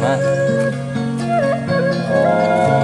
sana. Oh,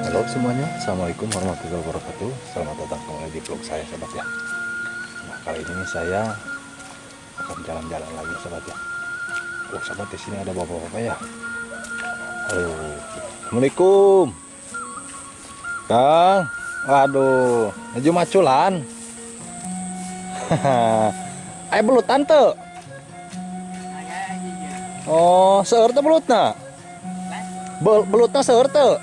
halo semuanya, assalamualaikum warahmatullahi wabarakatuh. Selamat datang kembali di vlog saya, sobat ya. Nah, kali ini saya akan jalan-jalan lagi, sobat ya. Oh, sobat, di sini ada bapak-bapak ya. Halo, assalamualaikum, Kang. Waduh, naju maculan. Ayo belut tante. Oh, seur teh belutna. Belutna seur teh.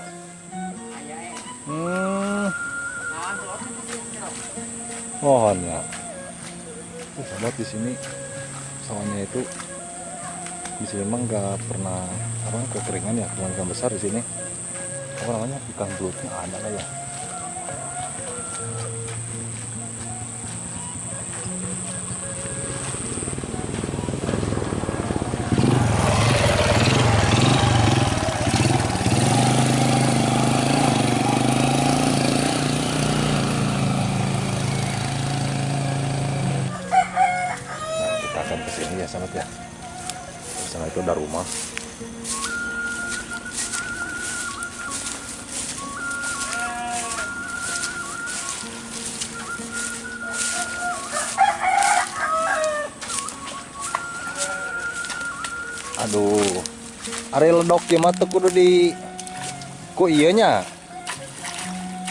Mohon ya. Sobat, di sini sawahnya itu di sini memang nggak pernah kekeringan ya, ikan besar di sini. Apa namanya, ikan belutnya ada lah ya. Kita akan kesini ya, sahabat ya. Di sana itu ada rumah. Aduh, are ledok ya mah teu kudu di ku ieu nya.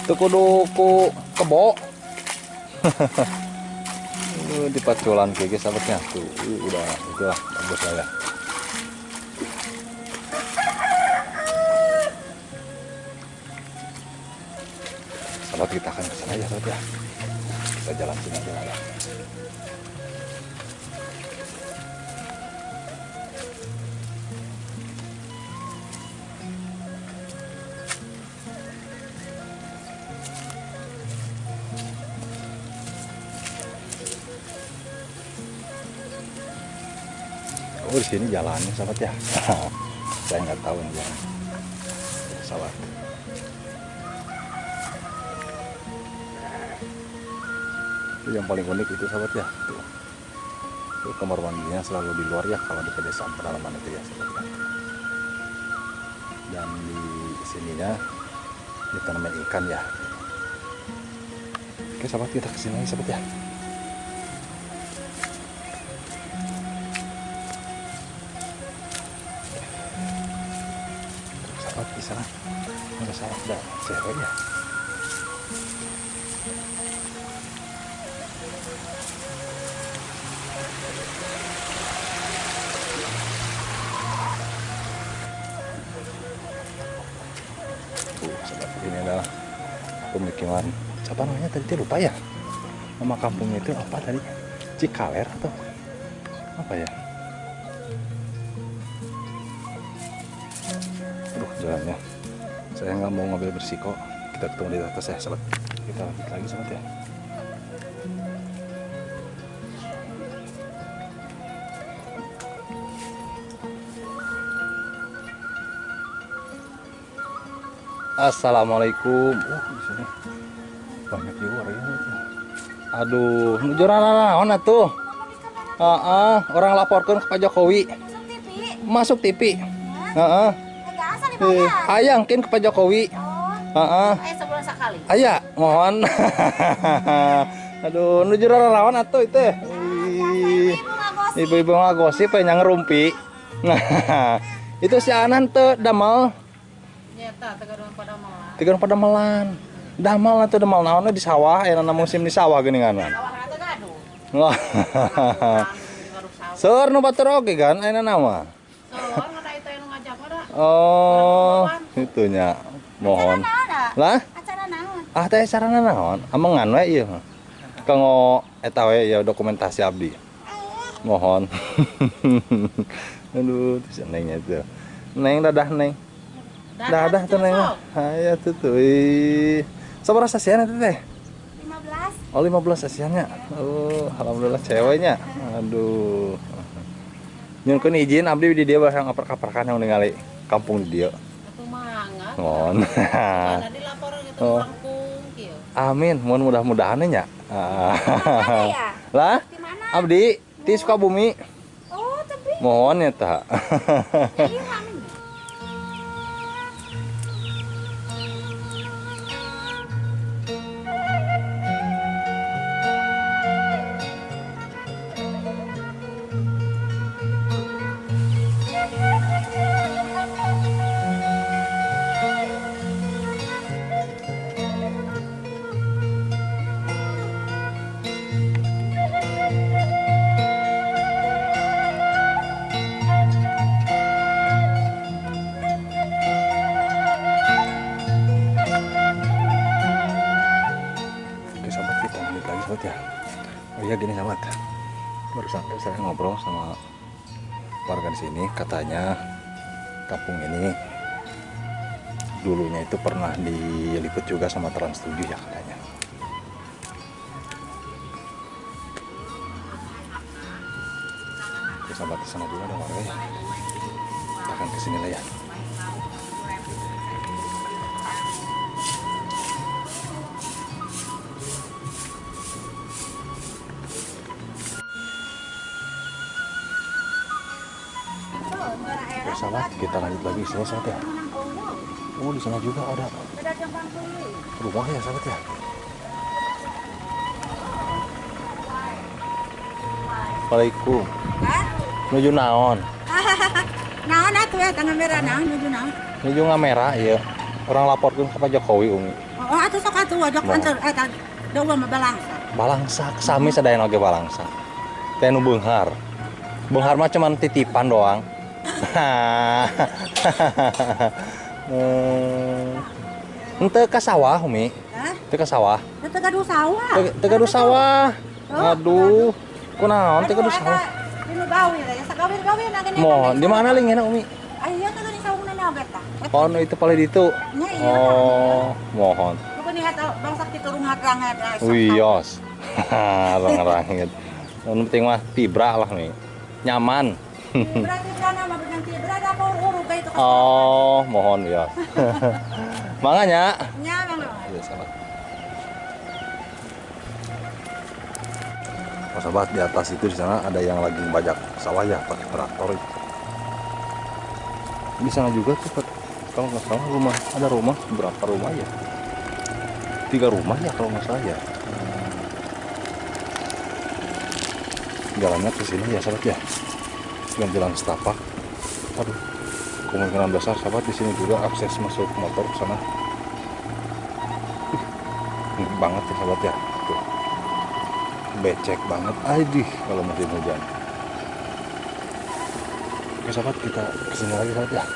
Teu kudu ku kebo. Di paculan kayak gitu sahabatnya tuh, udah itulah bagus lah ya. Sahabat, kita akan ke sana ya, sahabat ya. Kita jalan sini aja lah ya. Oh, di sini jalannya, sahabat ya. Saya nggak tahu nih jalan. Salah. Itu yang paling unik itu, sahabat ya. Tuh. Itu kamar mandinya selalu di luar ya kalau di pedesaan pedalaman itu ya, sahabat ya. Dan di sininya ditanamin ikan ya. Oke, sahabat, kita kesini lagi, sahabat ya. Di sana ada salah, ada cewek ya. Sahabat, ini adalah pemukiman, apa namanya tadi, lupa ya nama kampungnya itu apa tadi, Cikaler atau apa ya. Jalannya saya nggak mau ngambil bersiko, kita ketemu di atas ya, sahabat. Kita lanjut lagi, sahabat ya. Assalamualaikum. Di sini banyak juga orangnya. Aduh, nujuran naon atuh? Orang laporkan ke Pak Jokowi. Masuk TV. Ayangkin ke Pak Jokowi. Sebulan sekali. Aya, mohon. Aduh, nuju relawan atuh itu. Ibu-ibu ngagosip yang ngerumpi. Nah, itu si Anan teu damel. Nyata tegadon pada malam. Tegadon pada melan. Damel atuh, damel naonna di sawah, aya musim di sawah geuninganan. Sawah teh gaduh. Wah. Seur nu batur oge kan aya nama. Seur nu da itu anu ngajak mah. Oh, itunya. Mohon. Lah? Acara naon? Teh sarana naon? Amengan we ieu. Kanggo eta we ya dokumentasi abdi. Mohon. Aduh, teh nengnya tuh. Neng dadah neng. Dadah tuh neng. Aya tuh tuh. Sabaraha sasian eta teh? 15. Oh, 15 sasiannya. Oh, alhamdulillah ceweknya. Aduh. Nyunkeun izin abdi di dieu barang apar-aparkan yang ningali kampung di dieu. Atuh mangga ngon. Karena dilaporan gitu Oh. Lampung kieu. Amin, mohon mudah-mudahan nya. Mana ya? Lah, Di mana? abdi di Sukabumi. Oh, tapi Mohon ya ta. iya kami. Oke sahabat, kita lanjut lagi sahabat ya. Oh iya gini sahabat, barusan saya ngobrol sama warga di sini, katanya kampung ini dulunya itu pernah diliput juga sama Trans 7 ya katanya. Oke sahabat, di sana juga ada warga ya. Kita akan kesini lah ya. Oke sahabat, kita lanjut lagi sini sahabat ya. Oh di sana juga ada rumah ya sahabat ya. Assalamualaikum. Nuju naon? Naon atuh ya tanggal merah naon nuju naon? Nuju ngamera ya. Orang laporkan ke Pak Jokowi umi. Oh atuh sok atuh wajak Nah. antar eta dewa mah balangsa. Balangsa, sami sadaya oge balangsa. Teh nu beunghar. Beunghar mah cuman titipan doang. Ente ka sawah umi. Hah? Teu ka sawah. Teu gaduh sawah. Teu gaduh sawah. Aduh. Kunaon teu gaduh sawah? Ini gawin ya, sakawin-gawin agen. Mohon, di mana lingena umi? Ayo teh geuning saungna oge tah. Oh, nu itu pale ditu. Nya iya. Oh, mohon. Bukan nihat bangsa kitu rumah rangat. Wiyos. Rang-rangit. Yang penting mah tibra lah nih. Nyaman. Berarti dana mah berarti berada mau urut itu. Oh, mohon ya. Makanya. Nya Bang. Iya, sahabat. Oh, sahabat, di atas itu di sana ada yang lagi membajak sawah ya pakai traktor itu. Di sana juga tuh Pak. Kalau nggak salah rumah, ada rumah, berapa rumah ya? 3 rumah ya kalau nggak salah ya. Jalannya ke sini ya sahabat ya. Dengan jalan setapak. Aduh, kemungkinan besar sahabat di sini juga akses masuk motor ke sana. Ini banget ya sahabat ya. Tuh. Becek banget. Aduh, kalau musim hujan. Oke sahabat, kita kesini lagi sahabat ya.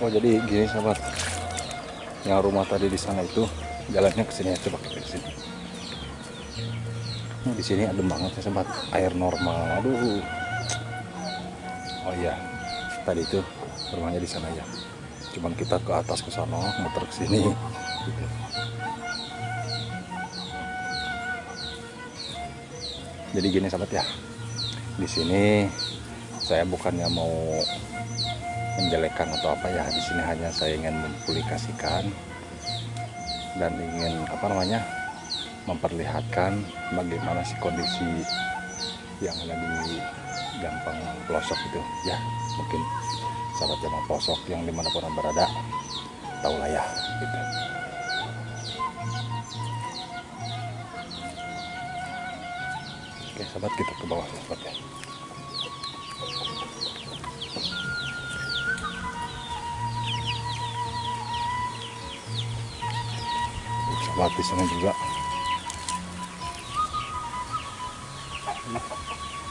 Oh jadi gini sahabat, yang rumah tadi di sana itu jalannya ke sini, coba kita ke sini. Di sini adem banget ya sahabat, air normal. Aduh. Oh iya, tadi itu rumahnya di sana ya. Cuman kita ke atas ke sana, muter ke sini. Gitu. Jadi gini sahabat ya, di sini saya bukannya mau menjelekkan atau apa ya, di sini hanya saya ingin mempublikasikan dan ingin memperlihatkan bagaimana sih kondisi yang ada di Gampang Pelosok itu ya. Mungkin sahabat Gampang Pelosok yang dimanapun berada tahu lah ya gitu. Oke sahabat, kita ke bawah ya sahabat ya. Sahabat di sana juga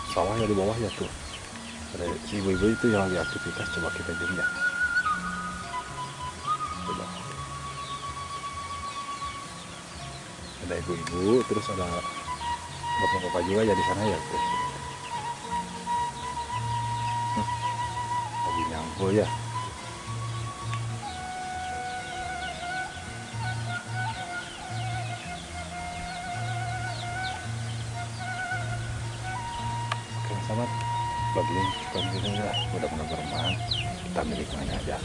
sawah ya di bawah ya tuh. Ada si ibu-ibu itu yang lagi aktivitas, coba kita lihat ya. Coba. Ada ibu-ibu, terus ada bapak-bapak juga ya di sana ya guys. Lagi nyangkul ya. Oke sahabat, bagi kontennya mudah-mudahan bermanfaat, kita milik mana aja.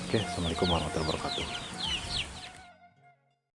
Oke, assalamualaikum warahmatullahi wabarakatuh.